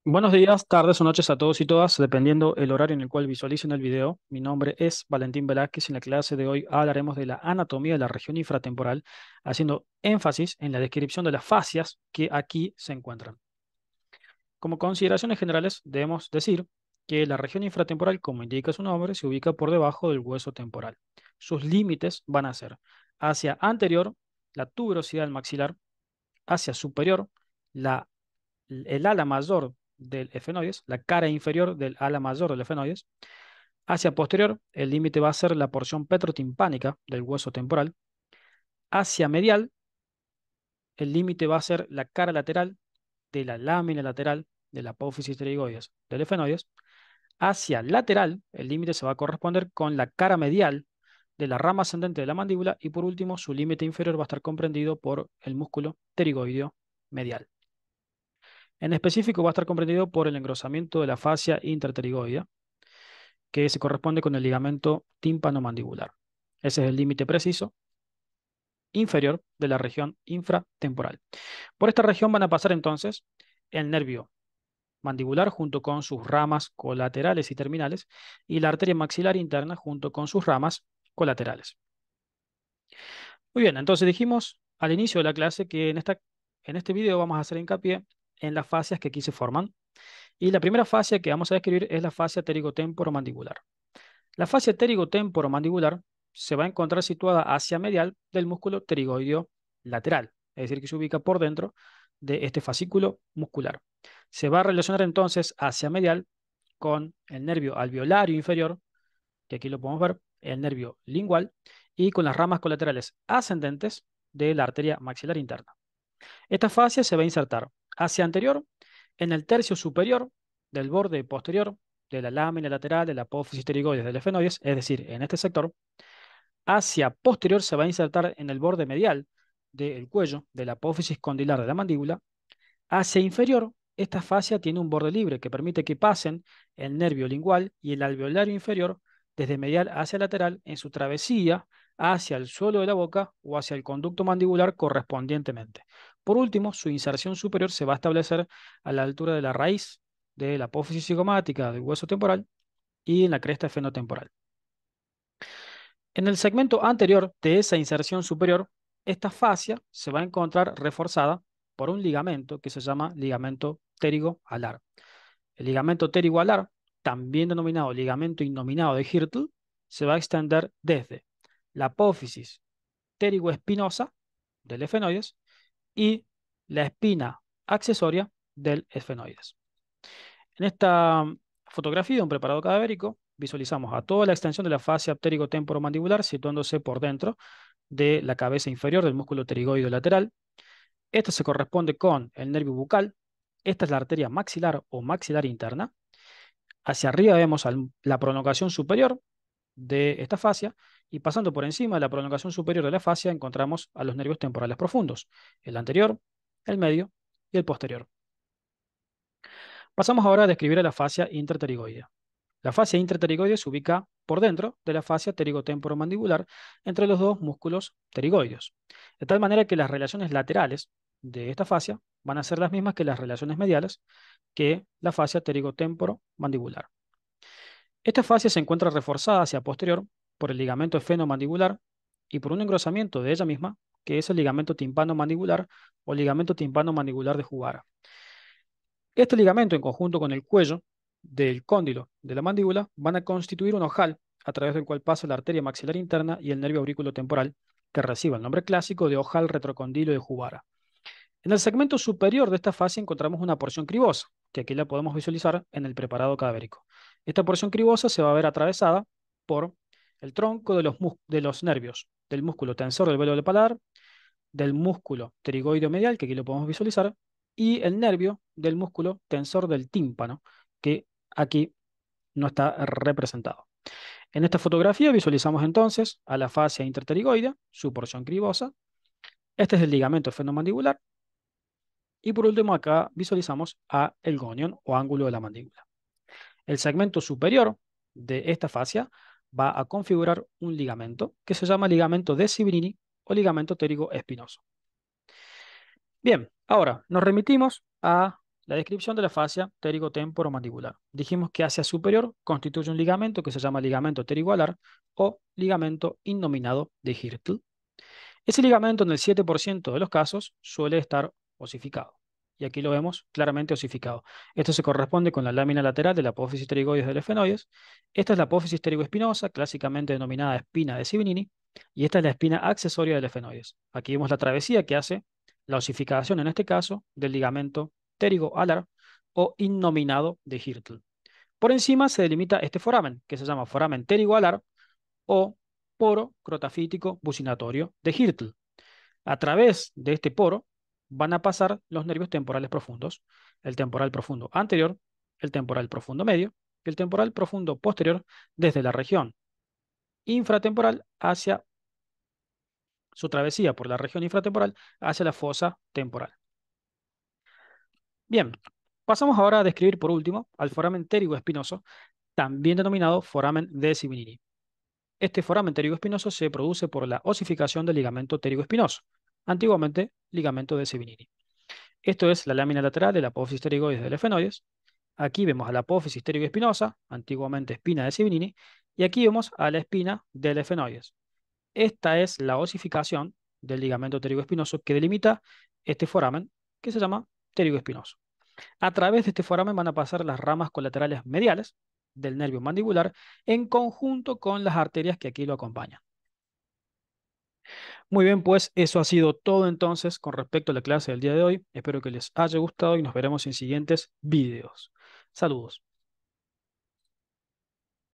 Buenos días, tardes o noches a todos y todas, dependiendo el horario en el cual visualicen el video. Mi nombre es Valentín Velázquez y en la clase de hoy hablaremos de la anatomía de la región infratemporal, haciendo énfasis en la descripción de las fascias que aquí se encuentran. Como consideraciones generales, debemos decir que la región infratemporal, como indica su nombre, se ubica por debajo del hueso temporal. Sus límites van a ser hacia anterior, la tuberosidad del maxilar, hacia superior, la el ala mayor del efenoides, la cara inferior del ala mayor del efenoides. Hacia posterior, el límite va a ser la porción petrotimpánica del hueso temporal. Hacia medial, el límite va a ser la cara lateral de la lámina lateral de la apófisis pterygoides del efenoides. Hacia lateral, el límite se va a corresponder con la cara medial de la rama ascendente de la mandíbula y por último su límite inferior va a estar comprendido por el músculo pterigoideo medial. En específico va a estar comprendido por el engrosamiento de la fascia interpterigoidea, que se corresponde con el ligamento tímpano-mandibular. Ese es el límite preciso inferior de la región infratemporal. Por esta región van a pasar entonces el nervio mandibular junto con sus ramas colaterales y terminales y la arteria maxilar interna junto con sus ramas colaterales. Muy bien, entonces dijimos al inicio de la clase que en este video vamos a hacer hincapié en las fascias que aquí se forman. Y la primera fascia que vamos a describir es la fascia pterigotemporomandibular. La fascia pterigotemporomandibular se va a encontrar situada hacia medial del músculo pterigoideo lateral, es decir, que se ubica por dentro de este fascículo muscular. Se va a relacionar entonces hacia medial con el nervio alveolario inferior, que aquí lo podemos ver, el nervio lingual, y con las ramas colaterales ascendentes de la arteria maxilar interna. Esta fascia se va a insertar hacia anterior en el tercio superior del borde posterior de la lámina lateral de la apófisis pterigoides del efenoides, es decir, en este sector. Hacia posterior se va a insertar en el borde medial del cuello de la apófisis condilar de la mandíbula. Hacia inferior, esta fascia tiene un borde libre que permite que pasen el nervio lingual y el alveolario inferior desde medial hacia lateral en su travesía hacia el suelo de la boca o hacia el conducto mandibular correspondientemente. Por último, su inserción superior se va a establecer a la altura de la raíz de la apófisis cigomática del hueso temporal y en la cresta fenotemporal. En el segmento anterior de esa inserción superior, esta fascia se va a encontrar reforzada por un ligamento que se llama ligamento pterigo-alar. El ligamento pterigo-alar, también denominado ligamento innominado de Hirtl, se va a extender desde la apófisis pterigoespinosa del efenoides y la espina accesoria del esfenoides. En esta fotografía de un preparado cadavérico visualizamos a toda la extensión de la fascia pterigo-temporomandibular situándose por dentro de la cabeza inferior del músculo pterigoideo lateral. Esto se corresponde con el nervio bucal. Esta es la arteria maxilar o maxilar interna. Hacia arriba vemos la prolongación superior de esta fascia y pasando por encima de la prolongación superior de la fascia encontramos a los nervios temporales profundos, el anterior, el medio y el posterior. Pasamos ahora a describir a la fascia interpterigoidea. La fascia interpterigoidea se ubica por dentro de la fascia pterigotemporomandibular entre los dos músculos pterigoideos, de tal manera que las relaciones laterales de esta fascia van a ser las mismas que las relaciones mediales que la fascia pterigotemporomandibular. Esta fascia se encuentra reforzada hacia posterior por el ligamento esfenomandibular y por un engrosamiento de ella misma, que es el ligamento timpanomandibular o ligamento timpanomandibular de Jugara. Este ligamento, en conjunto con el cuello del cóndilo de la mandíbula, van a constituir un ojal a través del cual pasa la arteria maxilar interna y el nervio aurículo temporal, que recibe el nombre clásico de ojal retrocondilo de Jugara. En el segmento superior de esta fascia encontramos una porción cribosa, que aquí la podemos visualizar en el preparado cadavérico. Esta porción cribosa se va a ver atravesada por el tronco de los nervios del músculo tensor del velo del paladar, del músculo pterigoideo medial, que aquí lo podemos visualizar, y el nervio del músculo tensor del tímpano, que aquí no está representado. En esta fotografía visualizamos entonces a la fascia interpterigoidea, su porción cribosa. Este es el ligamento esfenomandibular. Y por último acá visualizamos a el gonion o ángulo de la mandíbula. El segmento superior de esta fascia va a configurar un ligamento que se llama ligamento de Sibrini o ligamento pterigo espinoso. Bien, ahora nos remitimos a la descripción de la fascia pterigo-temporomandibular. Dijimos que hacia superior constituye un ligamento que se llama ligamento pterigoalar o ligamento innominado de Hirtl. Ese ligamento en el 7% de los casos suele estar osificado. Y aquí lo vemos claramente osificado. Esto se corresponde con la lámina lateral de la apófisis pterigoides del efenoides. Esta es la apófisis pterigoespinosa, clásicamente denominada espina de Sibillini, y esta es la espina accesoria del efenoides. Aquí vemos la travesía que hace la osificación, en este caso, del ligamento pterigoalar o innominado de Hirtl. Por encima se delimita este foramen, que se llama foramen pterigoalar o poro crotafítico bucinatorio de Hirtl. A través de este poro van a pasar los nervios temporales profundos, el temporal profundo anterior, el temporal profundo medio y el temporal profundo posterior desde la región infratemporal hacia su travesía por la región infratemporal hacia la fosa temporal. Bien, pasamos ahora a describir por último al foramen pterigoespinoso, también denominado foramen de Sibillini. Este foramen pterigoespinoso se produce por la osificación del ligamento pterigoespinoso, antiguamente ligamento de Sibillini. Esto es la lámina lateral de la apófisis pterigoides del efenoides. Aquí vemos a la apófisis pterigoespinosa, antiguamente espina de Sibillini, y aquí vemos a la espina del efenoides. Esta es la osificación del ligamento pterigoespinoso que delimita este foramen que se llama pterigoespinoso. A través de este foramen van a pasar las ramas colaterales mediales del nervio mandibular en conjunto con las arterias que aquí lo acompañan. Muy bien, pues eso ha sido todo entonces con respecto a la clase del día de hoy. Espero que les haya gustado y nos veremos en siguientes videos. Saludos.